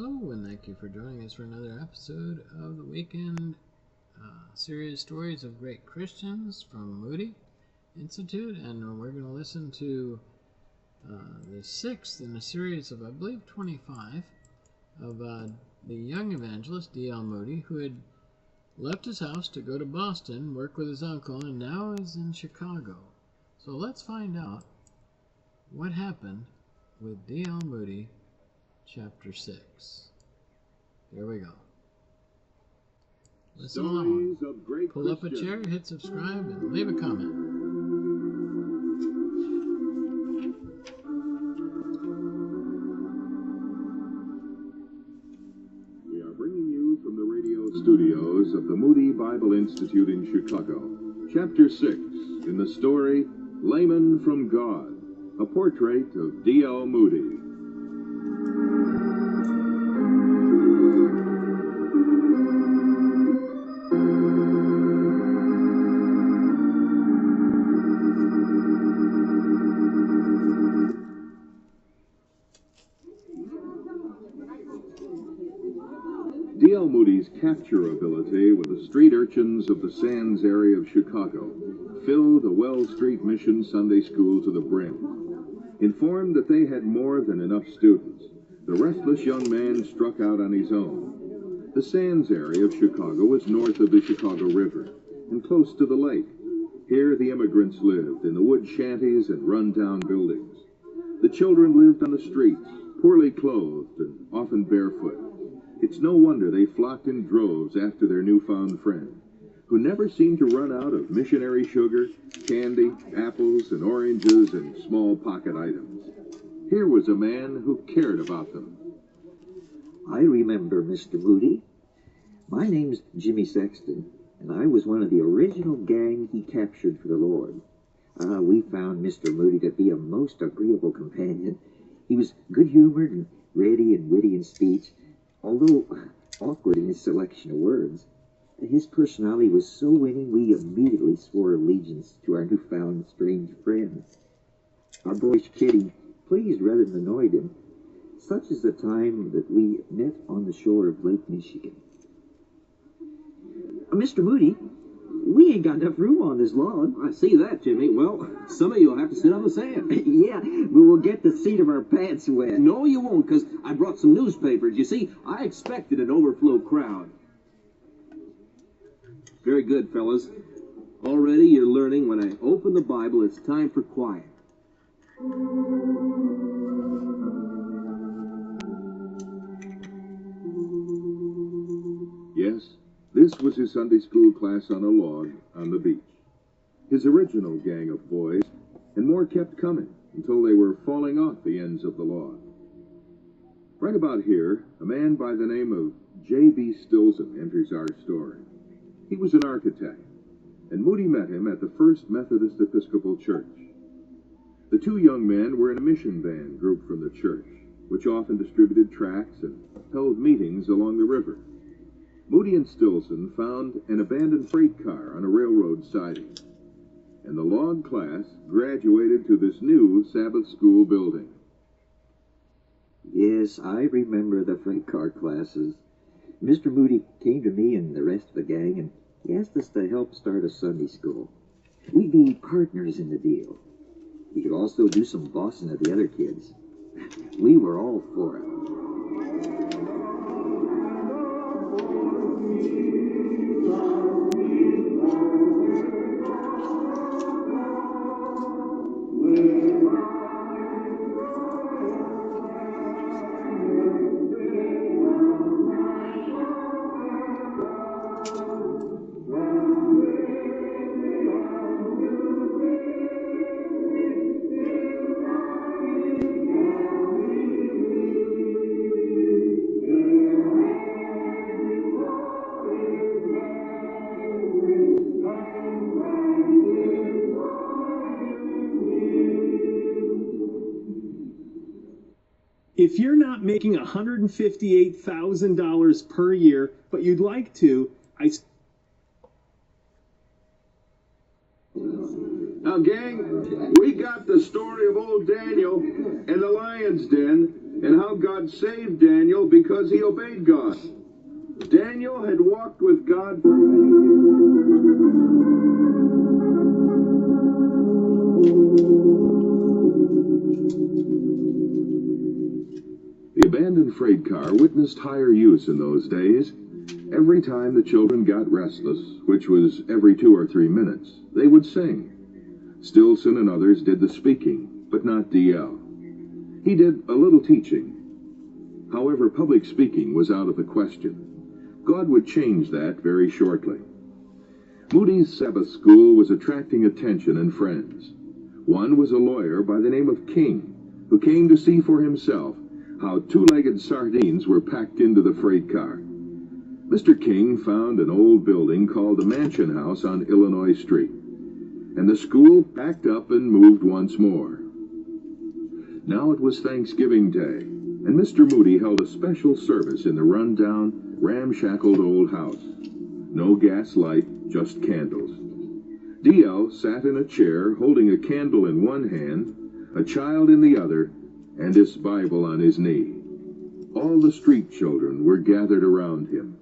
Hello, and thank you for joining us for another episode of the Weekend Series Stories of Great Christians from Moody Institute. And we're going to listen to the sixth in a series of, I believe, 25 of the young evangelist D.L. Moody, who had left his house to go to Boston, work with his uncle, and now is in Chicago. So let's find out what happened with D.L. Moody, Chapter 6. Here we go. Listen along. Pull up a chair, hit subscribe, and leave a comment. We are bringing you from the radio studios of the Moody Bible Institute in Chicago, Chapter 6, in the story, Layman from God, a portrait of D.L. Moody. D.L. Moody's capture ability with the street urchins of the Sands area of Chicago filled a Wells Street Mission Sunday School to the brim. Informed that they had more than enough students, the restless young man struck out on his own. The Sands area of Chicago is north of the Chicago River and close to the lake. Here the immigrants lived in the wood shanties and run-down buildings. The children lived on the streets, poorly clothed and often barefoot. It's no wonder they flocked in droves after their newfound friend, who never seemed to run out of missionary sugar, candy, apples, and oranges, and small pocket items. Here was a man who cared about them. I remember Mr. Moody. My name's Jimmy Sexton, and I was one of the original gang he captured for the Lord. We found Mr. Moody to be a most agreeable companion. He was good-humored and ready and witty in speech, although awkward in his selection of words. His personality was so winning we immediately swore allegiance to our newfound strange friend. Our boyish kidding pleased rather than annoyed him. Such is the time that we met on the shore of Lake Michigan. Mr. Moody, we ain't got enough room on this lawn. I see that, Jimmy. Well, some of you will have to sit on the sand. Yeah, but we'll get the seat of our pants wet. No, you won't, because I brought some newspapers. You see, I expected an overflow crowd. Very good, fellas. Already you're learning when I open the Bible, it's time for quiet. Yes, this was his Sunday school class on a log on the beach. His original gang of boys, and more kept coming until they were falling off the ends of the log. Right about here, a man by the name of J.B. Stilson enters our story. He was an architect, and Moody met him at the First Methodist Episcopal Church. The two young men were in a mission band group from the church, which often distributed tracts and held meetings along the river. Moody and Stilson found an abandoned freight car on a railroad siding, and the log class graduated to this new Sabbath school building. Yes, I remember the freight car classes. Mr. Moody came to me and the rest of the gang, and he asked us to help start a Sunday school. We'd be partners in the deal. We could also do some bossing of the other kids. We were all for it. If you're not making $158,000 per year, but you'd like to, Now, gang, we got the story of old Daniel and the lion's den and how God saved Daniel because he obeyed God. Daniel had walked with God for many years. The abandoned freight car witnessed higher use in those days. Every time the children got restless, which was every 2 or 3 minutes, they would sing. Stillson and others did the speaking, but not D.L. He did a little teaching. However, public speaking was out of the question. God would change that very shortly. Moody's Sabbath school was attracting attention and friends. One was a lawyer by the name of King, who came to see for himself how two-legged sardines were packed into the freight car. Mr. King found an old building called the Mansion House on Illinois Street, and the school packed up and moved once more. Now it was Thanksgiving Day, and Mr. Moody held a special service in the run-down, ramshackled old house. No gas light, just candles. D.L. sat in a chair holding a candle in one hand, a child in the other, and his Bible on his knee. All the street children were gathered around him.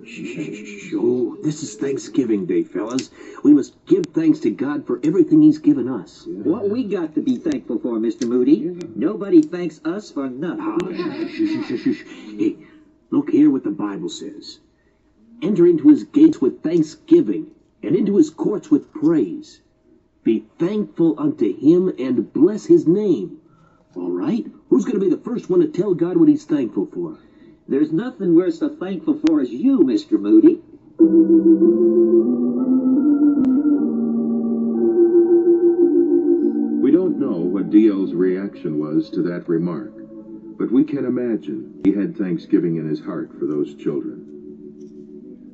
Shh. Oh, this is Thanksgiving Day, fellas. We must give thanks to God for everything He's given us. What we got to be thankful for, Mr. Moody? Nobody thanks us for nothing. Shh. Hey, look here what the Bible says. Enter into His gates with thanksgiving, and into His courts with praise. Be thankful unto Him, and bless His name. All right? Who's going to be the first one to tell God what he's thankful for? There's nothing we're so thankful for as you, Mr. Moody. We don't know what D.L.'s reaction was to that remark, but we can imagine he had Thanksgiving in his heart for those children.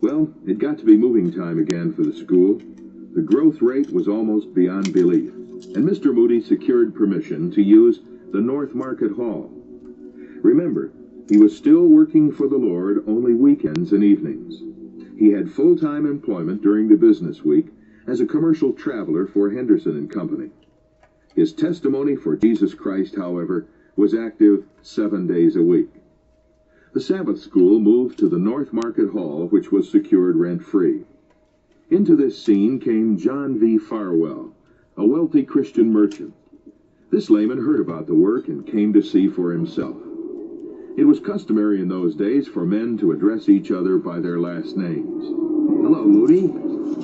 Well, it got to be moving time again for the school. The growth rate was almost beyond belief, and Mr. Moody secured permission to use the North Market Hall. Remember, he was still working for the Lord only weekends and evenings. He had full-time employment during the business week as a commercial traveler for Henderson and Company. His testimony for Jesus Christ, however, was active 7 days a week. The Sabbath school moved to the North Market Hall, which was secured rent-free. Into this scene came John V. Farwell, a wealthy Christian merchant. This layman heard about the work and came to see for himself. It was customary in those days for men to address each other by their last names. Hello, Moody.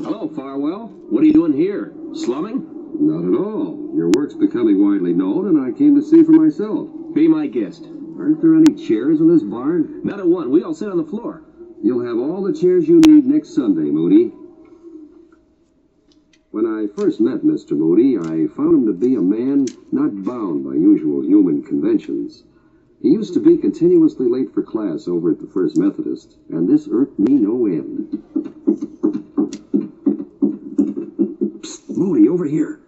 Hello, Farwell. What are you doing here? Slumming? Not at all. Your work's becoming widely known, and I came to see for myself. Be my guest. Aren't there any chairs in this barn? Not a one. We all sit on the floor. You'll have all the chairs you need next Sunday, Moody. When I first met Mr. Moody, I found him to be a man not bound by usual human conventions. He used to be continuously late for class over at the First Methodist, and this irked me no end. Psst, Moody, over here.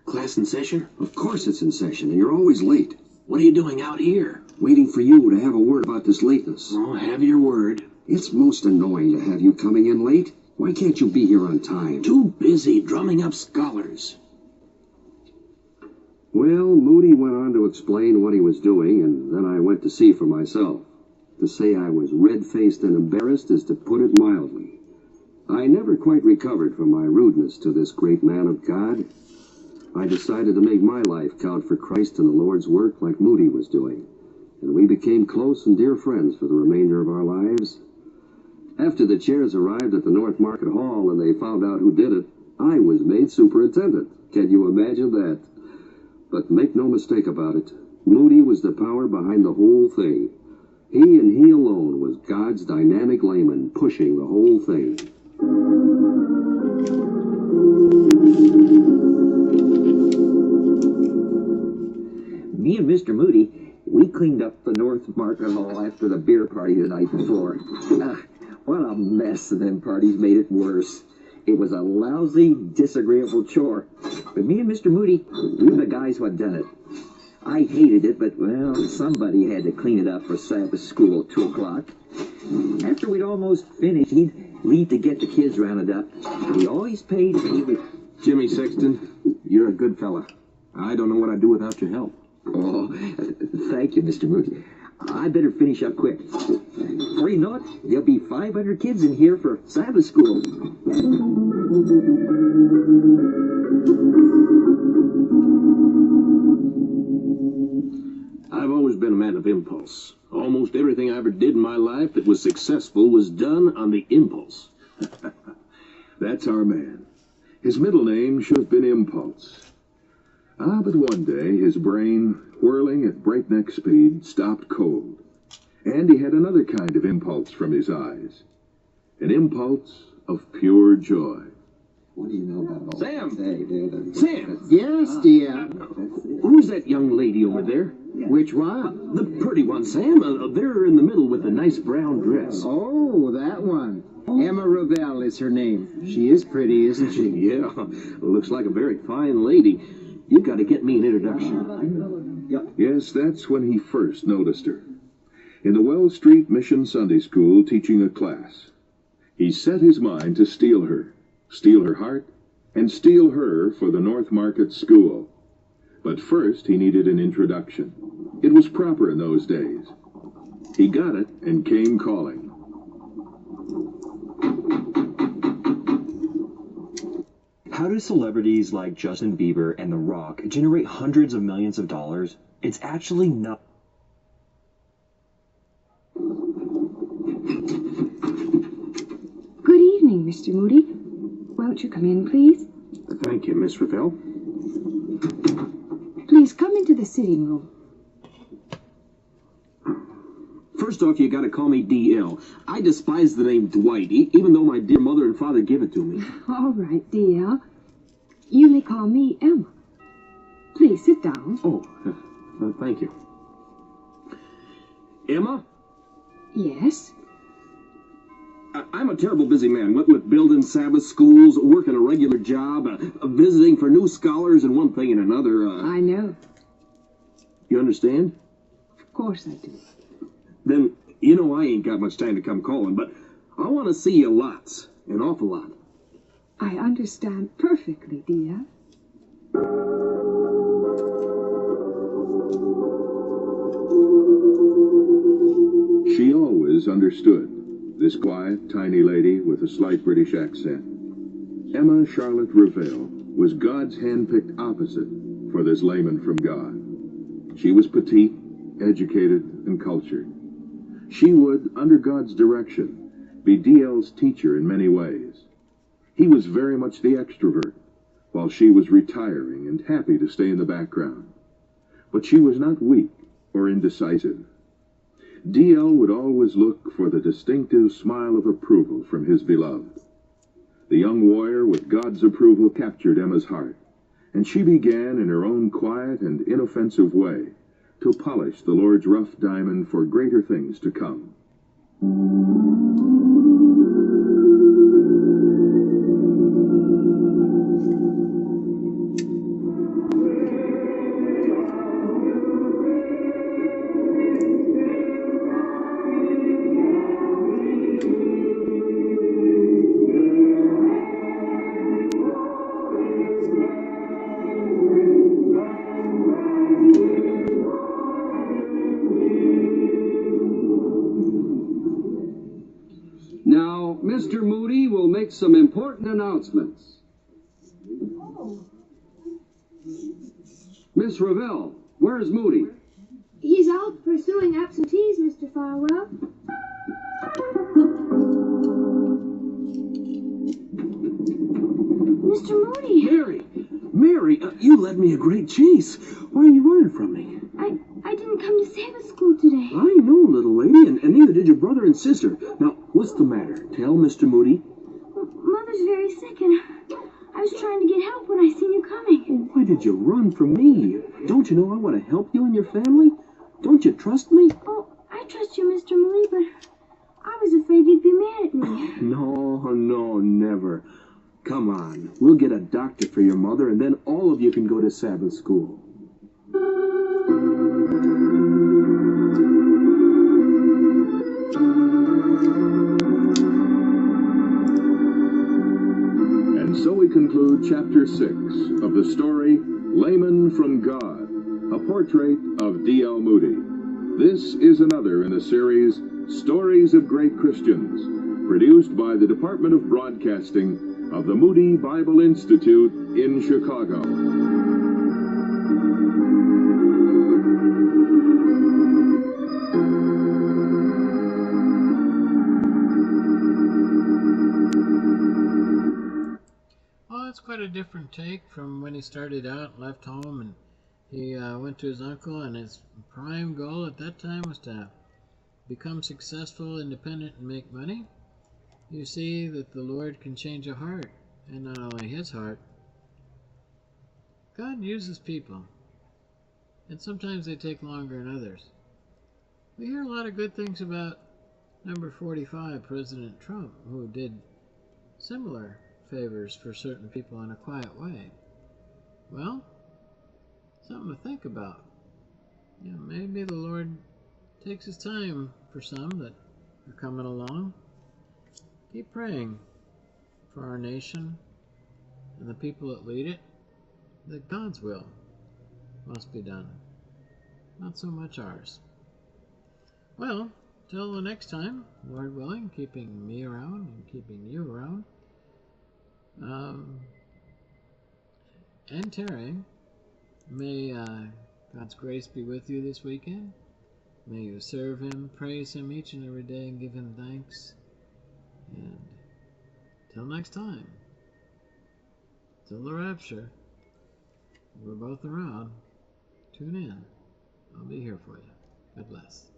Class in session? Of course it's in session, and you're always late. What are you doing out here? Waiting for you to have a word about this lateness. Oh, have your word. It's most annoying to have you coming in late. Why can't you be here on time? Too busy drumming up scholars. Well, Moody went on to explain what he was doing, and then I went to see for myself. To say I was red-faced and embarrassed is to put it mildly. I never quite recovered from my rudeness to this great man of God. I decided to make my life count for Christ and the Lord's work like Moody was doing, and we became close and dear friends for the remainder of our lives. After the chairs arrived at the North Market Hall and they found out who did it, I was made superintendent. Can you imagine that? But make no mistake about it, Moody was the power behind the whole thing. He and he alone was God's dynamic layman pushing the whole thing. Me and Mr. Moody, we cleaned up the North Market Hall after the beer party the night before. What a mess, and them parties made it worse. It was a lousy, disagreeable chore. But me and Mr. Moody, we were the guys who had done it. I hated it, but, well, somebody had to clean it up for Sabbath school at 2 o'clock. After we'd almost finished, he'd leave to get the kids rounded up. He always paid me with... Jimmy Sexton, you're a good fella. I don't know what I'd do without your help. Oh, thank you, Mr. Moody. I better finish up quick. Before you know it, there'll be 500 kids in here for Sabbath school. I've always been a man of impulse. Almost everything I ever did in my life that was successful was done on the impulse. That's our man. His middle name should have been Impulse. But one day his brain, whirling at breakneck speed, stopped cold. And he had another kind of impulse from his eyes. An impulse of pure joy. What do you know about all Sam! that? Sam! Yes, dear. Who's that young lady over there? Which one? The pretty one, Sam. They're in the middle with the nice brown dress. Oh, that one. Emma Ravel is her name. She is pretty, isn't she? Yeah, looks like a very fine lady. You've got to get me an introduction. Yes, that's when he first noticed her. In the Wells Street Mission Sunday School, teaching a class. He set his mind to steal her heart, and steal her for the North Market School. But first he needed an introduction. It was proper in those days. He got it and came calling. How do celebrities like Justin Bieber and The Rock generate hundreds of millions of dollars? It's actually not. Good evening, Mr. Moody. Won't you come in, please? Thank you, Miss Ravel. Please come into the sitting room. First off, you gotta call me D.L. I despise the name Dwight, even though my dear mother and father give it to me. All right, dear. You may call me Emma. Please sit down. Oh, thank you. Emma? Yes? I'm a terrible busy man, with building Sabbath schools, working a regular job, visiting for new scholars, and one thing and another. I know. You understand? Of course I do. Then, you know I ain't got much time to come calling, but I want to see you lots, an awful lot. I understand perfectly, dear. She always understood, this quiet, tiny lady with a slight British accent. Emma Charlotte Ravel was God's hand-picked opposite for this layman from God. She was petite, educated, and cultured. She would, under God's direction, be D.L.'s teacher in many ways. He was very much the extrovert, while she was retiring and happy to stay in the background. But she was not weak or indecisive. D.L. would always look for the distinctive smile of approval from his beloved. The young warrior with God's approval captured Emma's heart, and she began in her own quiet and inoffensive way to polish the Lord's rough diamond for greater things to come. Now, Mr. Moody will make some important announcements. Miss Ravel, where's Moody? He's out pursuing absentees, Mr. Farwell. Mr. Moody! Mary, you led me a great chase. Why are you running from me? I didn't come to Sabbath school today. I know, little lady, and neither did your brother and sister. Now, what's the matter? Tell Mr. Moody. Mother's very sick, and I was trying to get help when I seen you coming. Why did you run from me? Don't you know I want to help you and your family? Don't you trust me? Oh, I trust you, Mr. Moody, but I was afraid you'd be mad at me. No, never. Come on, we'll get a doctor for your mother, and then all of you can go to Sabbath school. conclude Chapter 6 of the story Layman from God, a portrait of D.L. Moody. This is another in the series Stories of Great Christians, produced by the Department of Broadcasting of the Moody Bible Institute in Chicago. Well, it's quite a different take from when he started out, left home, and he went to his uncle, and his prime goal at that time was to become successful, independent, and make money. You see that the Lord can change a heart, and not only his heart. God uses people, and sometimes they take longer than others. We hear a lot of good things about number 45, President Trump, who did similar favors for certain people in a quiet way. Well, something to think about. Maybe the Lord takes his time for some that are coming along. Keep praying for our nation and the people that lead it, that God's will must be done, not so much ours. Well, till the next time, Lord willing, keeping me around and keeping you around, and tarrying, may God's grace be with you this weekend. May you serve him, praise him each and every day, and give him thanks. And till next time, till the rapture, we're both around. Tune in. I'll be here for you. God bless.